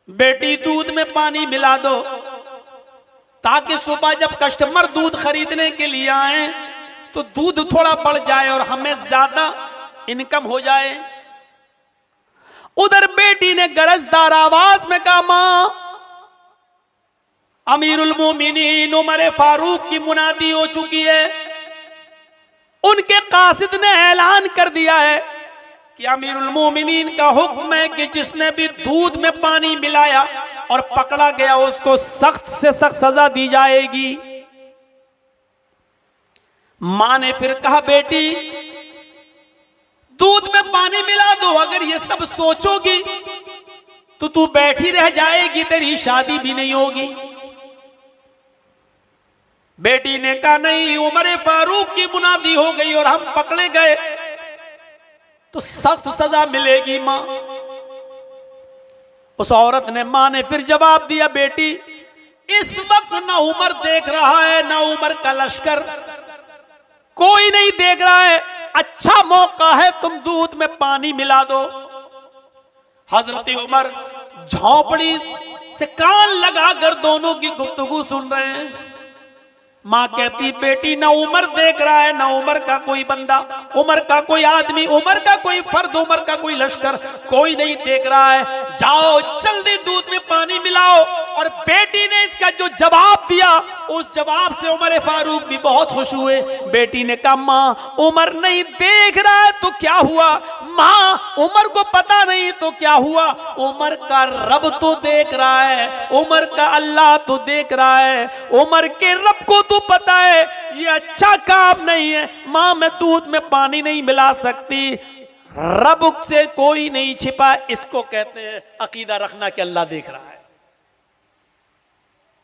बेटी दूध में पानी मिला दो ताकि सुबह जब कस्टमर दूध खरीदने के लिए आए तो दूध थोड़ा बढ़ जाए और हमें ज्यादा इनकम हो जाए। उधर बेटी ने गरजदार आवाज में कहा, मां, अमीरुल मोमिनीन उमर फारूक की मुनादी हो चुकी है। उनके कासिद ने ऐलान कर दिया है कि अमीरुल मोमिनीन का हुक्म है कि जिसने भी दूध में पानी मिलाया और पकड़ा गया उसको सख्त से सख्त सजा दी जाएगी। मां ने फिर कहा, बेटी दूध में पानी मिला दो, अगर ये सब सोचोगी तो तू बैठी रह जाएगी, तेरी शादी भी नहीं होगी। बेटी ने कहा, नहीं, उमर फारूक की मुनादी हो गई और हम पकड़े गए तो सख्त सजा मिलेगी मां। उस औरत ने, मां ने फिर जवाब दिया, बेटी इस वक्त ना उमर देख रहा है ना उमर का लश्कर, कोई नहीं देख रहा है, अच्छा मौका है, तुम दूध में पानी मिला दो। हजरत उमर झोंपड़ी से कान लगाकर दोनों की गुफ्तगू सुन रहे हैं। मां कहती, बेटी ना उमर देख रहा है ना उमर का कोई बंदा, उमर का कोई आदमी, उमर का कोई फर्द, उमर का कोई लश्कर, कोई नहीं देख रहा है, जाओ जल्दी दूध में पानी मिलाओ। और बेटी ने इसका जो जवाब दिया उस जवाब से उमर फारूक भी बहुत खुश हुए। बेटी ने कहा, मां उमर नहीं देख रहा है तो क्या हुआ, मां उमर को पता नहीं तो क्या हुआ, उमर का रब तो देख रहा है, उमर का अल्लाह तो देख रहा है, उमर के रब को तो पता है ये अच्छा काम नहीं है। मां मैं दूध में पानी नहीं मिला सकती, रब से कोई नहीं छिपा। इसको कहते हैं अकीदा रखना कि अल्लाह देख रहा है।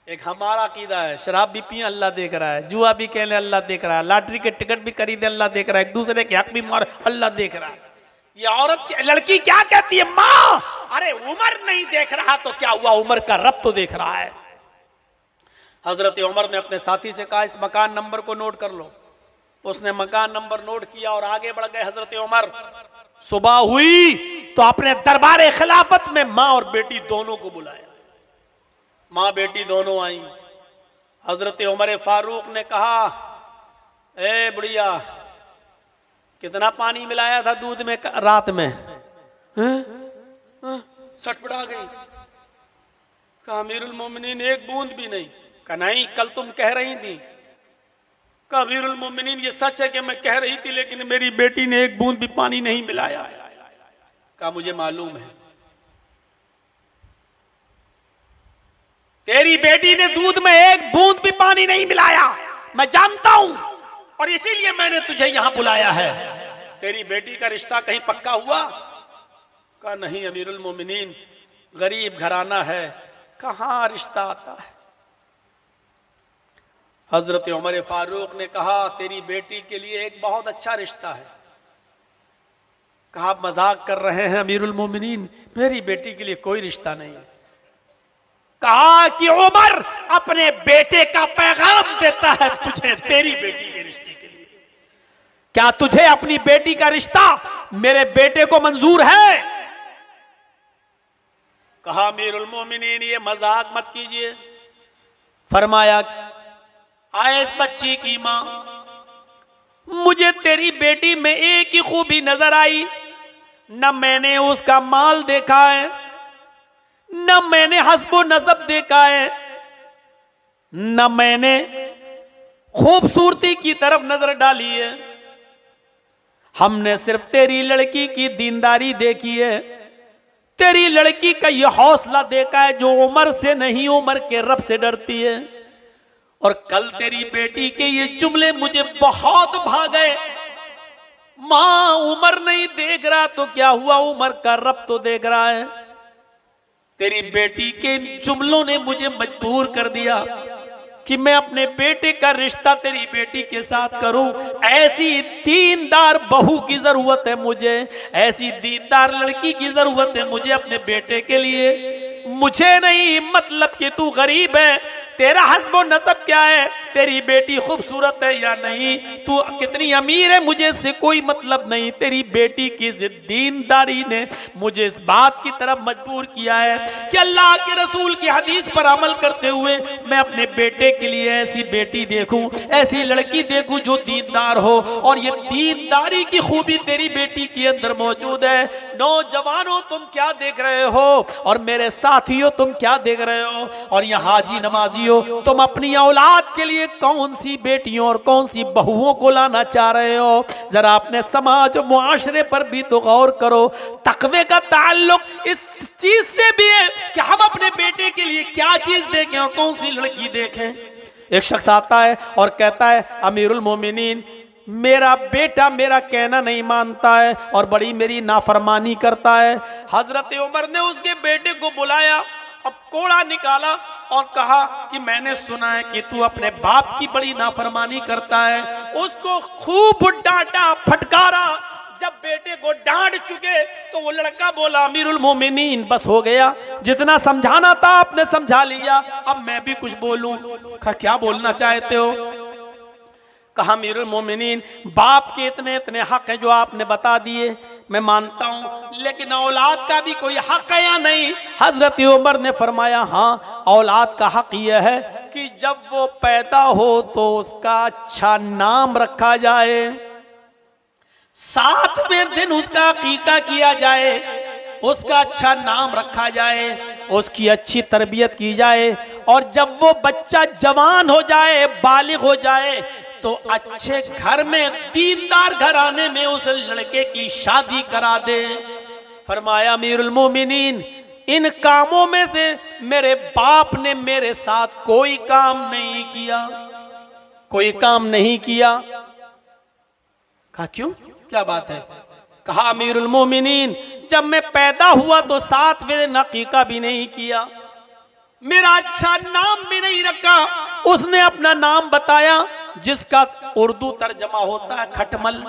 एक हमारा अकीदा है, शराब भी पिए अल्लाह देख रहा है, जुआ भी खेले अल्लाह देख रहा है, लॉटरी के टिकट भी खरीदे अल्लाह देख रहा है, एक दूसरे के हक भी मार अल्लाह देख रहा है। ये औरत की लड़की क्या कहती है, मां अरे उमर नहीं देख रहा तो क्या हुआ, उमर का रब तो देख रहा है। हजरत उमर ने अपने साथी से कहा, इस मकान नंबर को नोट कर लो। उसने मकान नंबर नोट किया और आगे बढ़ गए हजरत उमर। सुबह हुई तो अपने दरबार खिलाफत में मां और बेटी दोनों को बुलाया। मां बेटी दोनों आई। हजरत उमर फारूक ने कहा, ए बुढ़िया, कितना पानी मिलाया था दूध में रात में? सटपटा गई। कहा, अमीरुल मोमिनीन एक बूंद भी नहीं। कहा, नहीं, कल तुम कह रही थी। कहा, अमीरुल मोमिनीन ये सच है कि मैं कह रही थी, लेकिन मेरी बेटी ने एक बूंद भी पानी नहीं मिलाया। कहा, मुझे मालूम है, तेरी बेटी ने दूध में एक बूंद भी पानी नहीं मिलाया, मैं जानता हूं, और इसीलिए मैंने तुझे यहां बुलाया है। तेरी बेटी का रिश्ता कहीं पक्का हुआ? कहा, नहीं अमीरुल मोमिनीन, गरीब घराना है, कहां रिश्ता आता है। हजरत उमर फारूक ने कहा, तेरी बेटी के लिए एक बहुत अच्छा रिश्ता है। कहा, आप मजाक कर रहे हैं अमीरुल मोमिनीन, मेरी बेटी के लिए कोई रिश्ता नहीं है। कहा कि उमर अपने बेटे का पैगाम देता है तुझे तेरी बेटी के रिश्ते के लिए। क्या तुझे अपनी बेटी का रिश्ता मेरे बेटे को मंजूर है? कहा, अमीरुल मोमिनीन ये मजाक मत कीजिए। फरमाया, आए इस बच्ची की मां, मुझे तेरी बेटी में एक ही खूबी नजर आई, न मैंने उसका माल देखा है, न मैंने हस्बो नसब देखा है, न मैंने खूबसूरती की तरफ नजर डाली है। हमने सिर्फ तेरी लड़की की दीनदारी देखी है, तेरी लड़की का यह हौसला देखा है जो उमर से नहीं उमर के रब से डरती है। और कल तेरी बेटी के ये जुमले मुझे बहुत भा गए, मां उमर नहीं देख रहा तो क्या हुआ, उमर का रब तो देख रहा है। तेरी बेटी के जुमलों ने मुझे मजबूर कर दिया कि मैं अपने बेटे का रिश्ता तेरी बेटी के साथ करूं। ऐसी दीनदार बहू की जरूरत है मुझे, ऐसी दीनदार लड़की की जरूरत है मुझे अपने बेटे के लिए। मुझे नहीं मतलब कि तू गरीब है, तेरा हस्ब नसब क्या है, तेरी बेटी खूबसूरत है या नहीं, तू कितनी अमीर है, मुझे इससे कोई मतलब नहीं। तेरी बेटी की दीनदारी ने मुझे इस बात की तरफ मजबूर किया है कि अल्लाह के रसूल की हदीस पर अमल करते हुए मैं अपने बेटे के लिए ऐसी बेटी देखूं, ऐसी लड़की देखूं जो दीनदार हो। और ये दीनदारी की खूबी तेरी बेटी के अंदर मौजूद है। नौजवानों तुम क्या देख रहे हो, और मेरे साथियों तुम क्या देख रहे हो, और ये हाजी नमाजियों तुम अपनी औलाद के लिए कौन सी बेटियों और कौन सी बहुओं को लाना चाह रहे हो। जरा अपने समाज और मुआशरे पर भी तो गौर करो। तकवे का ताल्लुक इस चीज से भी है कि हम अपने बेटे के लिए क्या चीज देखें और कौन सी लड़की देखें। एक शख्स आता है और कहता है, अमीरुल मोमिनीन, मेरा बेटा मेरा कहना नहीं मानता है और बड़ी मेरी नाफरमानी करता है। हजरत उमर ने उसके बेटे को बुलाया, अब कोड़ा निकाला और कहा कि मैंने सुना है कि तू अपने बाप की बड़ी नाफरमानी करता है। उसको खूब डांटा, फटकारा। जब बेटे को डांट चुके तो वो लड़का बोला, अमीरुल मोमिनीन बस हो गया, जितना समझाना था आपने समझा लिया, अब मैं भी कुछ बोलूं। कहा क्या बोलना चाहते हो? कहा अमीरुल मोमिनीन, बाप के इतने इतने हक हैं जो आपने बता दिए, मैं मानता हूं, लेकिन औलाद का भी कोई हक है या नहीं? हजरत उमर ने फरमाया, हाँ औलाद का हक यह है कि जब वो पैदा हो तो उसका अच्छा नाम रखा जाए, 7वें दिन उसका अकीका किया जाए, उसका अच्छा नाम रखा जाए, उसकी अच्छी तरबियत की जाए, और जब वो बच्चा जवान हो जाए, बालिग हो जाए, तो अच्छे घर में, दीनदार घराने में उस लड़के की शादी करा दे। फरमाया अमीरुल मोमिनीन, इन कामों में से मेरे बाप ने मेरे साथ कोई काम नहीं किया, कोई काम नहीं किया। कहा क्यों, क्या बात है? कहा अमीरुल मोमिनीन, जब मैं पैदा हुआ तो 7वें दिन अकीका भी नहीं किया, मेरा अच्छा नाम भी नहीं रखा। उसने अपना नाम बताया जिसका उर्दू तर्जमा होता है खटमल,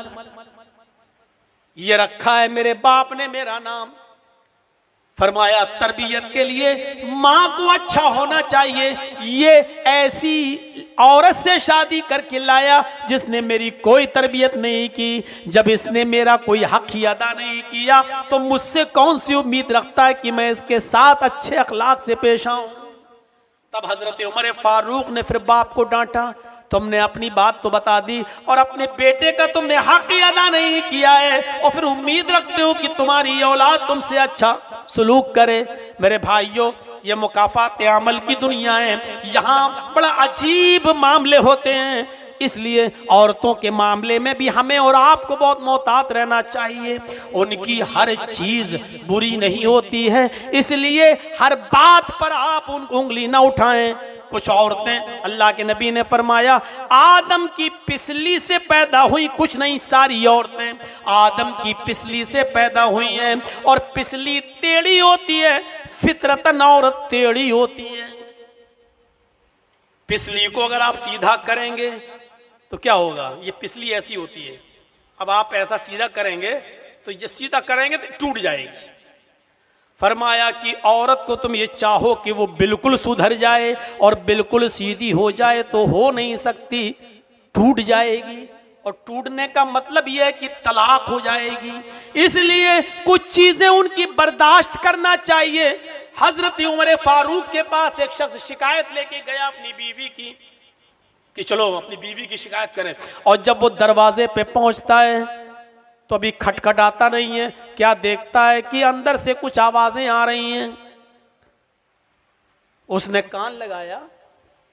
ये रखा है मेरे बाप ने मेरा नाम। फरमाया तरबियत के लिए माँ को अच्छा होना चाहिए, ये ऐसी औरत से शादी करके लाया जिसने मेरी कोई तरबियत नहीं की। जब इसने मेरा कोई हक ही अदा नहीं किया तो मुझसे कौन सी उम्मीद रखता है कि मैं इसके साथ अच्छे अखलाक से पेश आऊं। तब हजरत उमर फारूक ने फिर बाप को डांटा, तुमने अपनी बात तो बता दी और अपने बेटे का तुमने हक ही अदा नहीं किया है, और फिर उम्मीद रखते हो कि तुम्हारी औलाद तुमसे अच्छा सलूक करे। मेरे भाइयों, ये मुकाफात अमल की दुनिया है, यहाँ बड़ा अजीब मामले होते हैं, इसलिए औरतों के मामले में भी हमें और आपको बहुत मोहतात रहना चाहिए। उनकी हर चीज बुरी नहीं होती है, इसलिए हर बात पर आप उनको उंगली ना उठाएं। कुछ औरतें, अल्लाह के नबी ने फरमाया, आदम की पिसली से पैदा हुई, कुछ नहीं सारी औरतें आदम की पिसली से पैदा हुई हैं, और पिसली टेढ़ी होती है, फितरतन औरत टेढ़ी होती है। पिसली को अगर आप सीधा करेंगे तो क्या होगा, ये पिसली ऐसी होती है, अब आप ऐसा सीधा करेंगे तो ये सीधा करेंगे तो टूट जाएगी। फरमाया कि औरत को तुम ये चाहो कि वो बिल्कुल सुधर जाए और बिल्कुल सीधी हो जाए तो हो नहीं सकती, टूट जाएगी, और टूटने का मतलब यह है कि तलाक हो जाएगी। इसलिए कुछ चीजें उनकी बर्दाश्त करना चाहिए। हजरत उमर फारूक के पास एक शख्स शिकायत लेके गया अपनी बीवी की कि चलो अपनी बीवी की शिकायत करें, और जब वो दरवाजे पे पहुंचता है तो अभी खटखटाता नहीं है, क्या देखता है कि अंदर से कुछ आवाजें आ रही हैं। उसने कान लगाया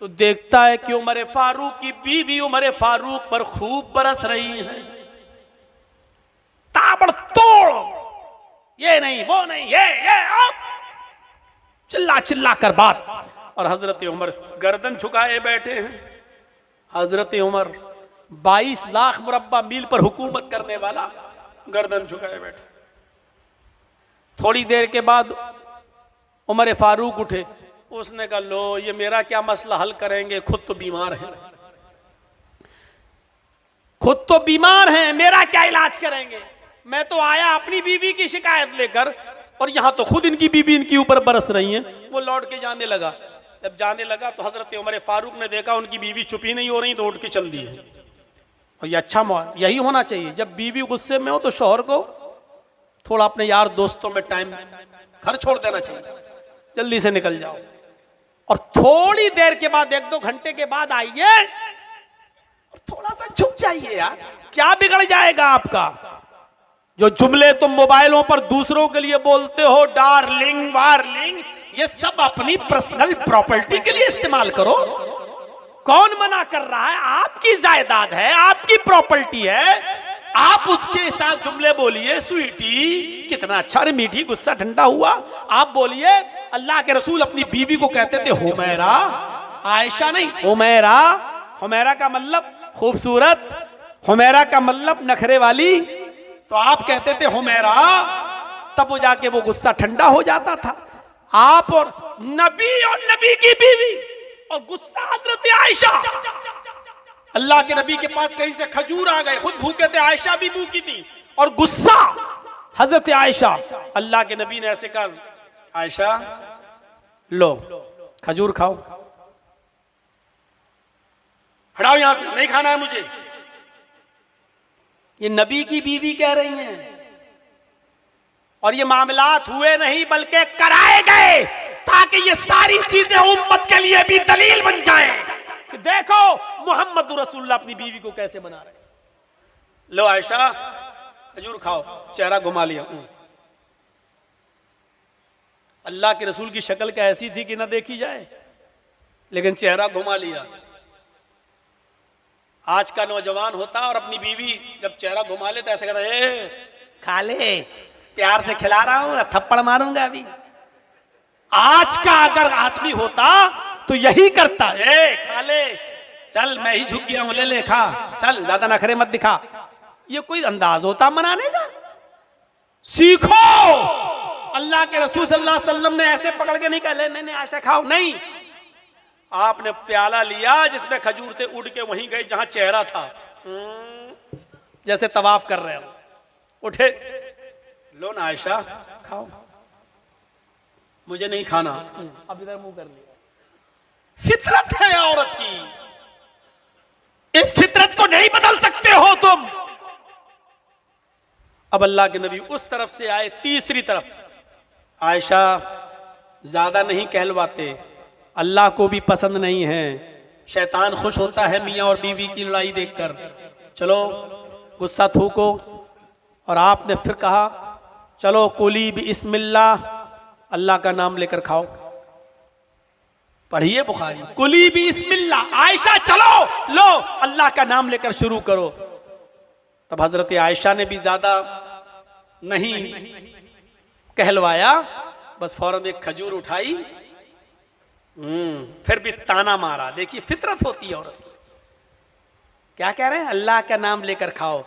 तो देखता है कि उमर फारूक की बीवी उमर फारूक पर खूब बरस रही है, ताबड़तोड़, ये नहीं वो नहीं, ये चिल्ला चिल्ला कर बात। और हजरत उमर गर्दन झुकाए बैठे हैं। हजरत उमर 22 लाख मुरब्बा मील पर हुकूमत करने वाला गर्दन झुकाए बैठे। थोड़ी देर के बाद उमर फारूक उठे, उसने कहा लो ये मेरा क्या मसला हल करेंगे, खुद तो बीमार हैं, खुद तो बीमार हैं, मेरा क्या इलाज करेंगे। मैं तो आया अपनी बीवी की शिकायत लेकर और यहां तो खुद इनकी बीवी इनके ऊपर बरस रही है। वो लौट के जाने लगा। जब जाने लगा तो हजरत उमर फारूक ने देखा उनकी बीवी चुप ही नहीं हो रही, तो उठ के चल दी है। और ये अच्छा यही होना चाहिए, जब बीवी गुस्से में हो तो शौहर को थोड़ा अपने यार दोस्तों में टाइम घर छोड़ देना चाहिए, जल्दी से निकल जाओ। और थोड़ी देर के बाद 1-2 घंटे के बाद आइए और थोड़ा सा झुक जाइए यार, क्या बिगड़ जाएगा आपका। जो जुमले तुम मोबाइलों पर दूसरों के लिए बोलते हो, डार्लिंग वार्लिंग, ये सब अपनी पर्सनल प्रॉपर्टी के लिए इस्तेमाल करो। कौन मना कर रहा है? आपकी जायदाद है, आपकी प्रॉपर्टी है, आप उसके साथ जुमले बोलिए। स्वीटी कितना अच्छा, अरे मीठी, गुस्सा ठंडा हुआ, आप बोलिए। अल्लाह के रसूल अपनी बीवी को कहते थे हुमैरा, आयशा नहीं, हुमैरा। हुमैरा का मतलब खूबसूरत, हुमैरा का मतलब नखरे वाली, तो आप कहते थे हुमैरा, तब वो जाके वो गुस्सा ठंडा हो जाता था। आप और नबी की बीवी और गुस्सा हजरत आयशा। अल्लाह के नबी के पास कहीं से खजूर आ गए, खुद भूखे थे, आयशा भी भूखी थी, और गुस्सा हजरत आयशा। अल्लाह के नबी ने ऐसे कहा, आयशा लो खजूर खाओ, हटाओ यहां से, नहीं खाना है मुझे। ये नबी की बीवी कह रही हैं। और ये मामलात हुए नहीं बल्कि कराए गए, ताकि ये सारी चीजें उम्मत के लिए भी दलील बन जाएं कि देखो मोहम्मद रसूलुल्लाह अपनी बीवी को कैसे बना रहे। लो आयशा खजूर खाओ, चेहरा घुमा लिया। अल्लाह के रसूल की शक्ल क्या ऐसी थी कि ना देखी जाए, लेकिन चेहरा घुमा लिया। आज का नौजवान होता और अपनी बीवी जब चेहरा घुमा ले तो ऐसे कहता है, खा ले, प्यार से खिला रहा हूं, थप्पड़ मारूंगा अभी। आज का अगर आदमी होता तो यही करता है, खा ले, चल मैं ही झुक गया हूं, ले ले खा, चल ज्यादा नखरे मत दिखा। ये कोई अंदाज होता मनाने का? सीखो। अल्लाह के रसूल सल्लल्लाहु अलैहि वसल्लम ने ऐसे पकड़ के नहीं कहा ले नहीं आयशा खाओ, नहीं। आपने प्याला लिया जिसमें खजूर थे, उड़ के वहीं गए जहां चेहरा था, जैसे तवाफ कर रहे हो, उठे, लो ना आयशा खाओ, मुझे नहीं खाना, अब इधर मुंह कर लिया। फितरत है औरत की, इस फितरत को नहीं बदल सकते हो तुम। अब अल्लाह के नबी उस तरफ से आए, तीसरी तरफ, आयशा ज्यादा नहीं कहलवाते, अल्लाह को भी पसंद नहीं है, शैतान खुश होता है मियां और बीवी की लड़ाई देखकर, चलो गुस्सा थूको। और आपने फिर कहा चलो कुली बिस्मिल्लाह, अल्लाह का नाम लेकर खाओ। पढ़िए बुखारी, कुली बिस्मिल्लाह, आयशा चलो लो अल्लाह का नाम लेकर शुरू करो। तब हजरत आयशा ने भी ज्यादा नहीं कहलवाया, बस फौरन एक खजूर उठाई, फिर भी ताना मारा। देखिए फितरत होती है औरत की। क्या कह रहे हैं? अल्लाह का नाम लेकर खाओ।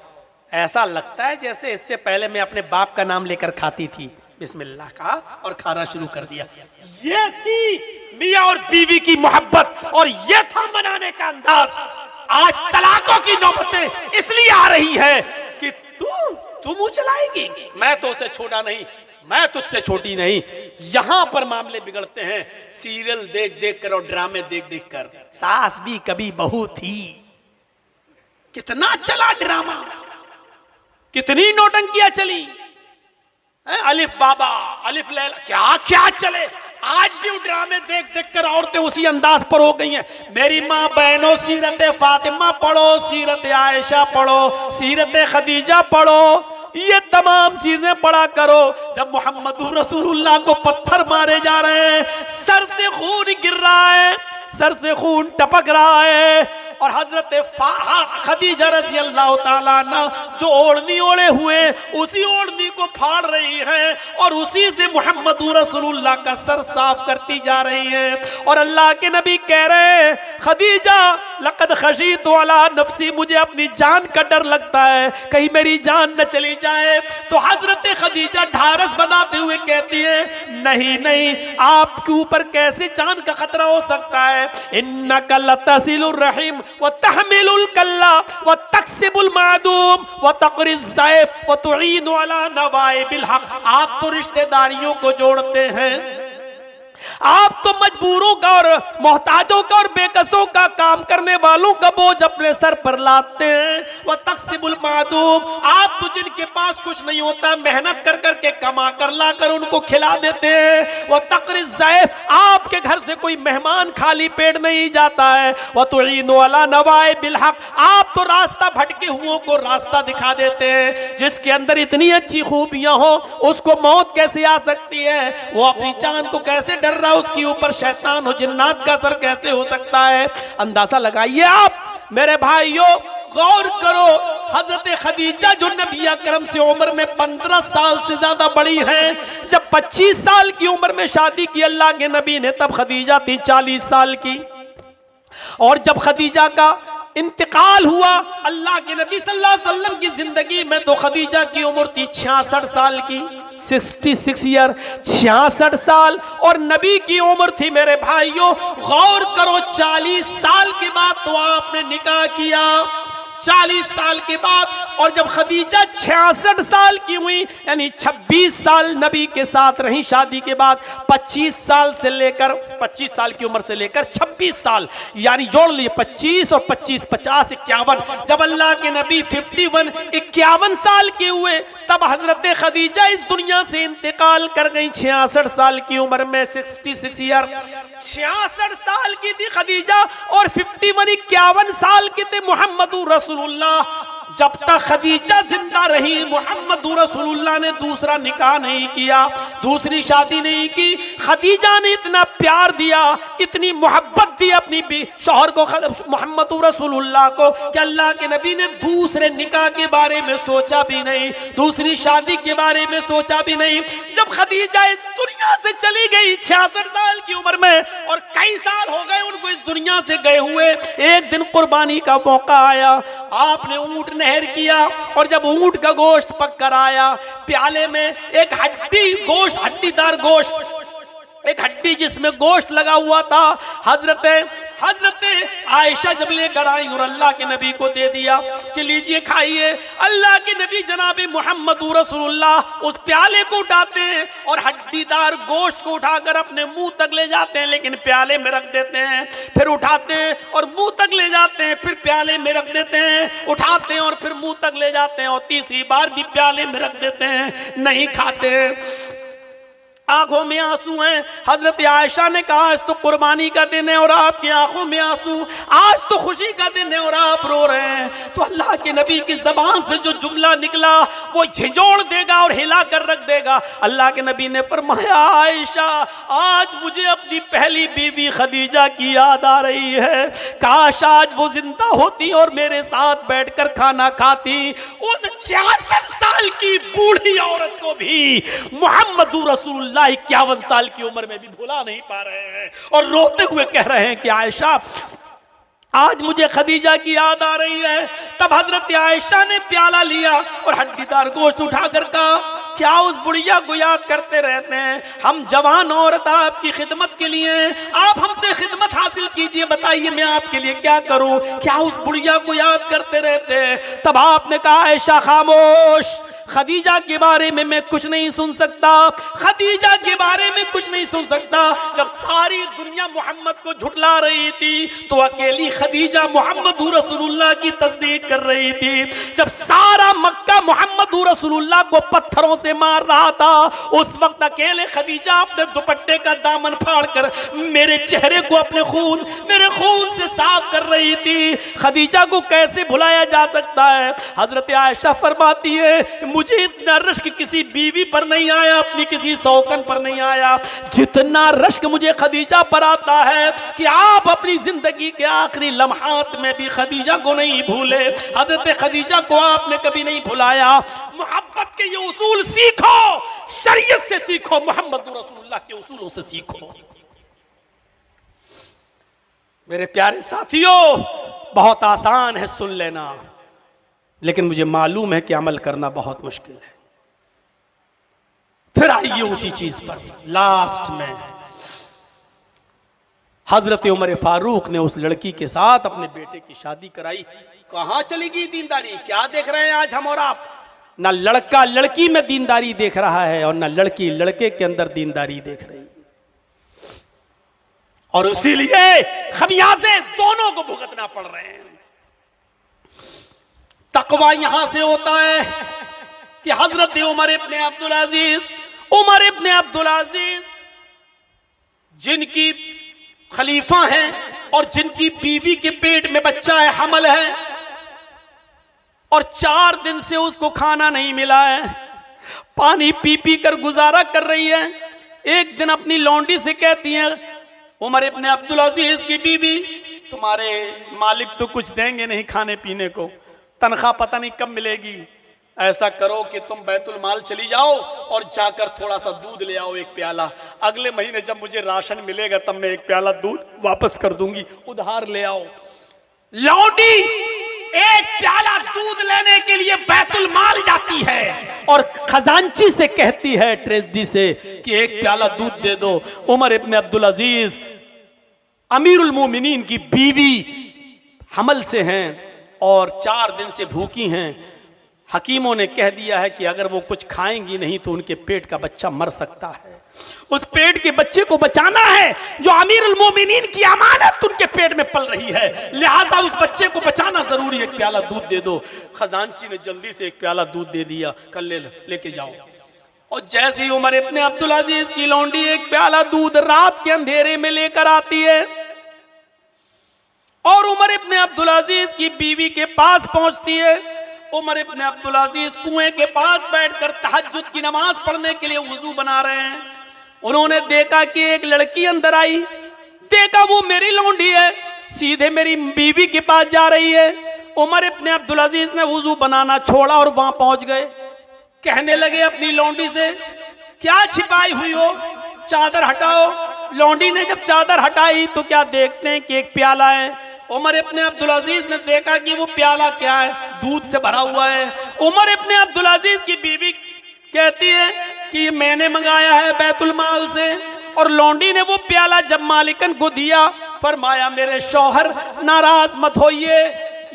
ऐसा लगता है जैसे इससे पहले मैं अपने बाप का नाम लेकर खाती थी, बिस्मिल्लाह कहा और खाना शुरू कर दिया। ये थी मियां और बीवी की मोहब्बत, और ये था मनाने का अंदाज। आज तलाकों की नौबतें इसलिए आ रही है कि तू मुंह चलाएगी, मैं तो उससे छोटा नहीं, मैं तुझसे छोटी नहीं। यहां पर मामले बिगड़ते हैं सीरियल देख देख कर और ड्रामे देख देख कर। सास भी कभी बहू थी, कितना चला ड्रामा, कितनी नौटंकियां चली, अलिफ बाबा अलिफ लैला, क्या क्या चले। आज भी ड्रामे देख देख कर औरतें उसी अंदाज पर हो गई हैं। मेरी माँ बहनों, सीरत फातिमा पढ़ो, सीरत आयशा पढ़ो, सीरत खदीजा पढ़ो, ये तमाम चीजें पढ़ा करो। जब मोहम्मद रसूलुल्लाह को पत्थर मारे जा रहे हैं, सर से खून गिर रहा है, सर से खून टपक रहा है, और हजरत खदीजा रज़ी अल्लाह ताला अन्हा जो ओढ़नी ओढ़े हुए उसी ओढ़नी को फाड़ रही है और उसी से मोहम्मद रसूलुल्लाह का सर साफ करती जा रही है। और अल्लाह के नबी कह रहे हैं खदीजा लक़द खशीतु अला नफ्सी, मुझे अपनी जान का डर लगता है, कहीं मेरी जान न चली जाए। तो हजरत खदीजा ढारस बनाते हुए कहती है नहीं नहीं, आपके ऊपर कैसे जान का खतरा हो सकता है। इन्नका लतसिलुर रहीम व तहमिलुल कल्ला व तक्सिबुल मादूम व तक़रिज़ ज़ैफ़ व तुईनु अला नवाइबिल हक़, आप तो रिश्तेदारियों को जोड़ते हैं, आप तो मजबूरों का और मोहताजों का और बेकसों का काम करने वालों का बोझ अपने सर पर लाते हैं। वह तकसीबुल मादूम, आप तो जिनके पास कुछ नहीं होता मेहनत कर करके कमा कर ला कर उनको खिला देते हैं। वह तकरीज ज़ैफ, आपके घर से कोई मेहमान खाली पेट नहीं जाता है। वह तुईनु अला नवाए बिलहक, आप तो रास्ता भटके हुओं को रास्ता दिखा देते हैं। जिसके अंदर इतनी अच्छी खूबियां हो उसको मौत कैसे आ सकती है? वो अपनी जान को कैसे डर रहा है? उसके ऊपर शैतान और जिन्नात का असर कैसे हो सकता है? अंदाजा लगाइए आप मेरे भाइयों, गौर करो। हजरत खदीजा जो नबी अकरम से उम्र में 15 साल से ज्यादा बड़ी हैं, जब 25 साल की उम्र में शादी की अल्लाह के नबी ने, तब खदीजा थी 40 साल की। और जब खदीजा का इंतकाल हुआ अल्लाह के नबी सल्लल्लाहु अलैहि वसल्लम की जिंदगी में, तो खदीजा की उम्र थी 66 साल की, 66 ईयर, 66 साल। और नबी की उम्र थी मेरे भाइयों, गौर करो, 40 साल के बाद तो आपने निकाह किया, 40 साल के बाद। और जब खदीजा 66 साल की हुई, यानी 26 साल नबी के साथ रही शादी के बाद, 25 साल से लेकर 25 साल की उम्र से लेकर 26 साल, यानी जोड़ लिए 25 और 25, 50, 51। जब अल्लाह के नबी 51 साल के हुए, तब हजरत खदीजा इस दुनिया से इंतकाल कर गई 66 साल की उम्र में, 66 ईयर। 66 साल की थी खदीजा और 51 साल के थे मोहम्मद रसूलुल्लाह। जब तक खदीजा जिंदा रही, मोहम्मद रसूलुल्लाह ने दूसरा निकाह नहीं किया, दूसरी शादी नहीं की। खदीजा ने इतना प्यार दिया, इतनी मोहब्बत दी अपनी शौहर को, मोहम्मद रसूलुल्लाह को, कि अल्लाह के नबी ने दूसरे निकाह के बारे में सोचा भी नहीं, दूसरी शादी के बारे में सोचा भी नहीं। जब खदीजा इस दुनिया से चली गई 66 साल की उम्र में, और कई साल हो गए उनको इस दुनिया से गए हुए, एक दिन कुर्बानी का मौका आया, आपने ऊंट नहर किया। और जब ऊंट का गोश्त पक कर आया, प्याले में एक हड्डीदार गोश्त, एक हड्डी जिसमें गोश्त लगा हुआ था, हजरत आयशा जब लेकर आई और अल्लाह के नबी को दे दिया कि लीजिए खाइए। अल्लाह के नबी जनाब मोहम्मद रसूलुल्लाह उस प्याले को उठाते हैं और हड्डीदार गोश्त को उठाकर अपने मुंह तक ले जाते हैं, लेकिन प्याले में रख देते हैं, फिर उठाते हैं और मुंह तक ले जाते हैं, फिर प्याले में रख देते हैं, उठाते हैं और फिर मुंह तक ले जाते हैं, और तीसरी बार भी प्याले में रख देते हैं, नहीं खाते। आंखों में आंसू हैं। हजरत आयशा ने कहा आज तो कुर्बानी का दिन है और आपकी आंखों में आंसू, आज तो खुशी का दिन है और आप रो रहे हैं। तो अल्लाह के नबी की जबान से जो जुमला निकला वो झिझोड़ देगा और हिला कर रख देगा। अल्लाह के नबी ने फरमाया आयशा, आज मुझे अपनी पहली बीवी खदीजा की याद आ रही है, काश आज वो जिंदा होती और मेरे साथ बैठकर खाना खाती। उस 66 साल की बूढ़ी औरत को भी मोहम्मद रसूलुल्लाह 51 साल की उम्र में भी भुला नहीं पा रहे हैं और रोते हुए कह रहे हैं कि आयशा आज मुझे खदीजा की याद आ रही है। तब हजरत आयशा ने प्याला लिया और हड्डीदार गोश्त उठाकर कहा, क्या उस बुढ़िया को याद करते रहते हैं? हम जवान औरत आपकी खिदमत के लिए, आप हमसे खिदमत हासिल कीजिए, बताइए मैं आपके लिए क्या करूं? क्या उस बुढ़िया को याद करते रहते हैं? तब आपने कहा आयशा खामोश, खदीजा के बारे में मैं कुछ नहीं सुन सकता, खदीजा के बारे में कुछ नहीं सुन सकता। जब सारी दुनिया मोहम्मद को झुठला रही थी तो अकेली खदीजा मोहम्मद रसूलुल्लाह की तस्दीक कर रही थी। जब सारा मक्का मोहम्मद रसूलुल्लाह को पत्थरों से मार रहा था, उस वक्त अकेले खदीजा अपने दुपट्टे का दामन फाड़कर मेरे चेहरे को मेरे खून से साफ कर रही थी। खदीजा को कैसे भुलाया जा सकता है? हजरत आयशा फरमाती है मुझे इतना रश्क किसी बीवी पर नहीं आया, अपनी किसी सौकन पर नहीं आया, जितना रश्क मुझे खदीजा पर आता है कि आप अपनी जिंदगी के आखिरी लम्हात में भी खदीजा को नहीं भूले। हजरत खदीजा को आपने कभी नहीं भुलाया। मोहब्बत के ये उसूल सीखो, शरीयत से सीखो, मोहम्मद रसूलुल्लाह के उसूलों से सीखो। मेरे प्यारे साथियों, बहुत आसान है सुन लेना, लेकिन मुझे मालूम है कि अमल करना बहुत मुश्किल है। फिर आइए उसी चीज पर, लास्ट में हजरत उमर फारूक ने उस लड़की के साथ अपने बेटे की शादी कराई। कहां चली गई दीनदारी? क्या देख रहे हैं आज हम और आप? ना लड़का लड़की में दीनदारी देख रहा है और ना लड़की लड़के के अंदर दीनदारी देख रही। और इसीलिए खमियाजे दोनों को भुगतना पड़ रहे हैं। तकवा यहां से होता है कि हजरत उमर इब्ने अब्दुल अजीज जिनकी खलीफा हैं और जिनकी बीवी के पेट में बच्चा है, हमल है, और 4 दिन से उसको खाना नहीं मिला है, पानी पी पी कर गुजारा कर रही है। एक दिन अपनी लौंडी से कहती है, उमर इब्ने अब्दुल अजीज की बीवी, तुम्हारे मालिक तो कुछ देंगे नहीं खाने पीने को, तनख्वाह पता नहीं कब मिलेगी, ऐसा करो कि तुम बैतुल माल चली जाओ और जाकर थोड़ा सा दूध ले आओ, एक प्याला। अगले महीने जब मुझे राशन मिलेगा तब मैं एक प्याला दूध वापस कर दूंगी, उधार ले आओ। लौंडी एक प्याला दूध लेने के लिए बैतुल माल जाती है और खजांची से कहती है, ट्रेजरी से, कि एक प्याला दूध दे दो। उमर इब्ने अब्दुल अजीज अमीरुल मोमिनीन की बीवी हमल से हैं और 4 दिन से भूखी हैं। हकीमों ने कह दिया है कि अगर वो कुछ खाएंगी नहीं तो उनके पेट का बच्चा मर सकता है। उस पेट के बच्चे को बचाना है जो अमीरुल मोमिनीन की अमानत उनके पेट में पल रही है, लिहाजा उस बच्चे को बचाना जरूरी है। एक प्याला दूध दे दो। खजांची ने जल्दी से एक प्याला दूध दे दिया, कल लेके जाओ। और जैसे ही उमर इब्ने अब्दुल अजीज की लौंडी एक प्याला दूध रात के अंधेरे में लेकर आती है और उमर इब्ने अब्दुल अजीज की बीवी के पास पहुंचती है, उमर इब्ने अब्दुल अजीज कुएं के पास बैठकर तहज्जुद की नमाज पढ़ने के लिए वुजू बना रहे हैं। उन्होंने देखा कि एक लड़की अंदर आई, देखा वो मेरी लौंडी है, सीधे मेरी बीवी के पास जा रही है। उमर इब्ने अब्दुल अजीज ने वुजू बनाना छोड़ा और वहां पहुंच गए। कहने लगे अपनी लौंडी से, क्या छिपाई हुई हो, चादर हटाओ। लौंडी ने जब चादर हटाई तो क्या देखते हैं कि एक प्याला है। उमर इब्ने अब्दुल अजीज ने देखा कि वो प्याला क्या है, दूध से भरा हुआ है। उमर इब्ने अब्दुल अजीज की बीवी कहती है कि मैंने मंगाया है बैतुल माल से। और लौंडी ने वो प्याला जब मालिकन को दिया, फरमाया मेरे शौहर नाराज मत होइए,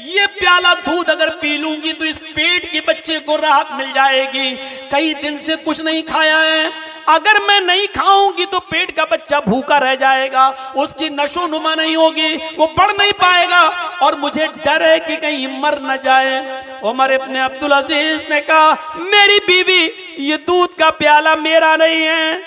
ये प्याला दूध अगर पी लूंगी तो इस पेट के बच्चे को राहत मिल जाएगी। कई दिन से कुछ नहीं खाया है, अगर मैं नहीं खाऊंगी तो पेट का बच्चा भूखा रह जाएगा, उसकी नशो नुमा नहीं होगी, वो बढ़ नहीं पाएगा और मुझे डर है कि कहीं मर न जाए। उमर इब्ने अब्दुल अजीज ने कहा, मेरी बीवी ये दूध का प्याला मेरा नहीं है,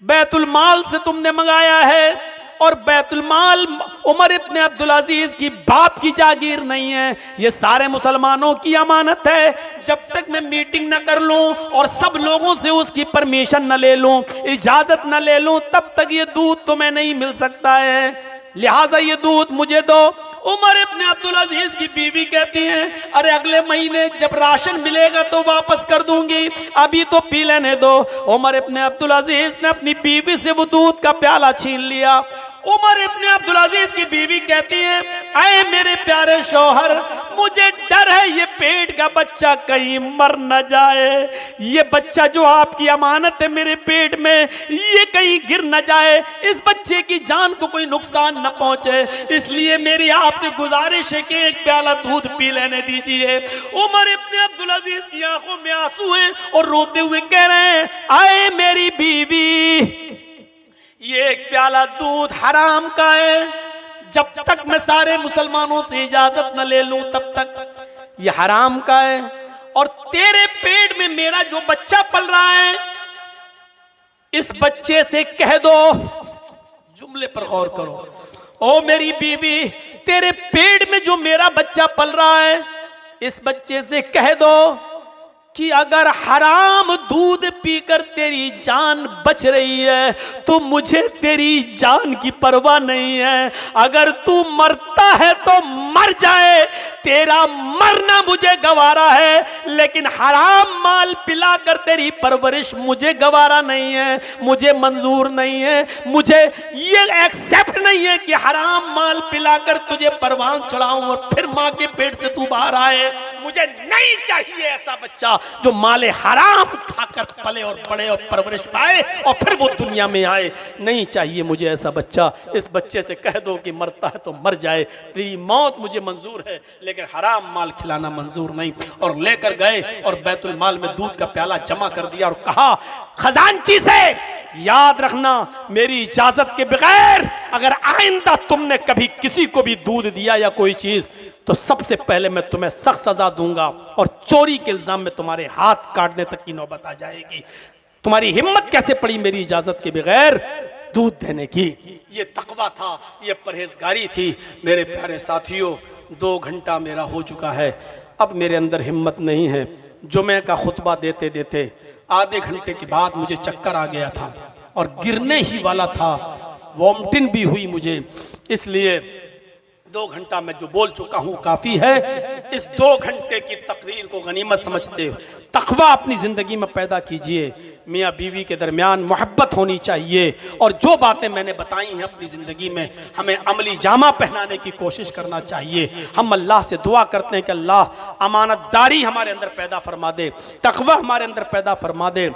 बैतुल माल से तुमने मंगाया है। और बैतुल माल उमर इब्ने अब्दुल अजीज की बाप की जागीर नहीं है, ये सारे मुसलमानों की अमानत है। जब तक मैं मीटिंग न कर लूं और सब लोगों से उसकी परमिशन न ले लूं, इजाजत न ले लूं, तब तक ये दूध तुम्हें नहीं मिल सकता है, लिहाजा ये दूध मुझे दो। उमर इब्ने अब्दुल अजीज की बीवी कहती हैं, अरे अगले महीने जब राशन मिलेगा तो वापस कर दूंगी, अभी तो पी लेने दो। उमर इब्ने अब्दुल अजीज ने अपनी बीवी से वो दूध का प्याला छीन लिया। उमर इब्ने अब्दुल अजीज की बीवी कहती है, आए मेरे प्यारे शौहर, मुझे डर है ये पेट का बच्चा कहीं मर न जाए, ये बच्चा जो आपकी अमानत है मेरे पेट में, ये कहीं गिर न जाए, इस बच्चे की जान को कोई नुकसान न पहुंचे, इसलिए मेरी आपसे गुजारिश है कि एक प्याला दूध पी लेने दीजिए। उमर इब्ने अब्दुल अजीज की आंखों में आंसू हैं और रोते हुए कह रहे हैं, आए मेरी बीवी, ये एक प्याला दूध हराम का है, जब तक मैं सारे मुसलमानों से इजाजत न ले लूं तब तक ये हराम का है। और तेरे पेट में मेरा जो बच्चा पल रहा है, इस बच्चे से कह दो, जुमले पर गौर करो, ओ मेरी बीवी, तेरे पेट में जो मेरा बच्चा पल रहा है, इस बच्चे से कह दो कि अगर हराम दूध पीकर तेरी जान बच रही है तो मुझे तेरी जान की परवाह नहीं है, अगर तू मरता है तो मर जाए, तेरा मरना मुझे गवारा है, लेकिन हराम माल पिलाकर तेरी परवरिश मुझे गवारा नहीं है, मुझे मंजूर नहीं है, मुझे ये एक्सेप्ट नहीं है कि हराम माल पिलाकर तुझे परवान चढ़ाऊं और फिर माँ के पेट से तू बाहर आए। मुझे नहीं चाहिए ऐसा बच्चा जो माले हराम खाकर पले और बड़े और परवरिश पाए और फिर वो दुनिया में आए, नहीं चाहिए मुझे ऐसा बच्चा। इस बच्चे से कह दो कि मरता है तो मर जाए, तेरी मौत मुझे मंजूर है लेकिन हराम माल खिलाना मंजूर नहीं। और लेकर गए और बैतुल माल में दूध का प्याला जमा कर दिया और कहा खजांची से, याद रखना, मेरी इजाजत के बगैर अगर आइंदा तुमने कभी किसी को भी दूध दिया या कोई चीज, तो सबसे पहले मैं तुम्हें सख्त सजा दूंगा और चोरी के इल्जाम में तुम्हारे हाथ काटने तक की नौबत आ जाएगी। तुम्हारी हिम्मत कैसे पड़ी मेरी इजाजत के बगैर दूध देने की? ये तकवा था, ये परहेजगारी थी। मेरे प्यारे साथियों, 2 घंटा मेरा हो चुका है, अब मेरे अंदर हिम्मत नहीं है। जुमे का खुतबा देते देते आधे घंटे के बाद मुझे चक्कर आ गया था और गिरने ही वाला था, वॉमिटिंग भी हुई मुझे। इसलिए 2 घंटा मैं जो बोल चुका हूं काफी है। इस 2 घंटे की तकरीर को गनीमत समझते हुए तकवा अपनी जिंदगी में पैदा कीजिए। मियाँ बीवी के दरमियान मोहब्बत होनी चाहिए और जो बातें मैंने बताई हैं अपनी ज़िंदगी में हमें अमली जामा पहनाने की कोशिश करना चाहिए। हम अल्लाह से दुआ करते हैं कि अल्लाह अमानतदारी हमारे अंदर पैदा फरमा दे, तकवा हमारे अंदर पैदा फरमा दे,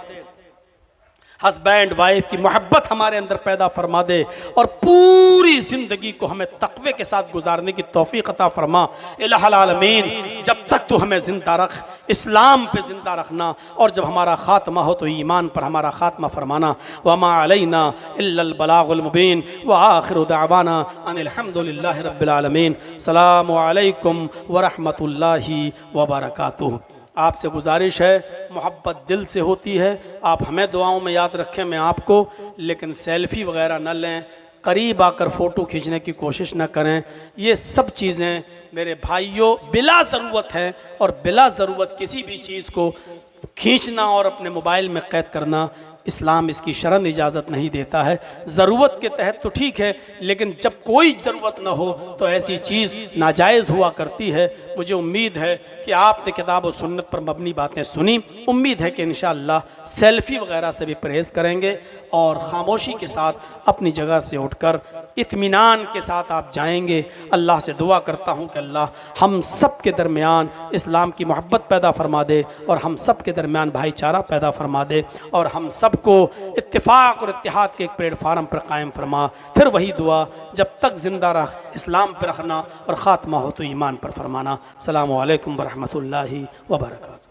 हस्बैंड वाइफ की मोहब्बत हमारे अंदर पैदा फरमा दे और पूरी ज़िंदगी को हमें तकवे के साथ गुजारने की तौफीक अता फरमा। इलाहुल आलमीन, जब तक तू हमें ज़िंदा रख, इस्लाम पे ज़िंदा रखना, और जब हमारा ख़ात्मा हो तो ईमान पर हमारा ख़ात्मा फरमाना। वमा अलैना इल्लल बलागुल मुबीन व आखिरु दावाना अनिल हम्दुलिल्लाहि रब्बिल आलमीन। सलामु अलैकुम व रहमतुल्लाहि व बरकातुहू। आपसे गुजारिश है, मोहब्बत दिल से होती है, आप हमें दुआओं में याद रखें, मैं आपको, लेकिन सेल्फ़ी वगैरह न लें, करीब आकर फ़ोटो खींचने की कोशिश न करें। ये सब चीज़ें मेरे भाइयों बिला ज़रूरत हैं, और बिला ज़रूरत किसी भी चीज़ को खींचना और अपने मोबाइल में कैद करना इस्लाम इसकी शरन इजाज़त नहीं देता है। ज़रूरत के तहत तो ठीक है, लेकिन जब कोई ज़रूरत न हो तो ऐसी चीज़ नाजायज़ हुआ करती है। मुझे उम्मीद है कि आपने किताब और सुन्नत पर मबनी बातें सुनी। उम्मीद है कि इंशाअल्लाह सेल्फ़ी वगैरह से भी परहेज़ करेंगे और ख़ामोशी के साथ अपनी जगह से उठकर इत्मीनान के साथ आप जाएंगे। अल्लाह से दुआ करता हूँ कि अल्लाह हम सब के दरमियान इस्लाम की मोहब्बत पैदा फरमा दे और हम सब के दरमियान भाईचारा पैदा फरमा दे और हम सबको इत्तिफाक और इत्तिहाद के एक प्लेटफार्म पर कायम फरमा। फिर वही दुआ, जब तक ज़िंदा रह इस्लाम पर रखना और ख़ात्मा हो तो ईमान पर फरमाना। अस्सलामु अलैकुम व रहमतुल्लाहि व बरकातुहू।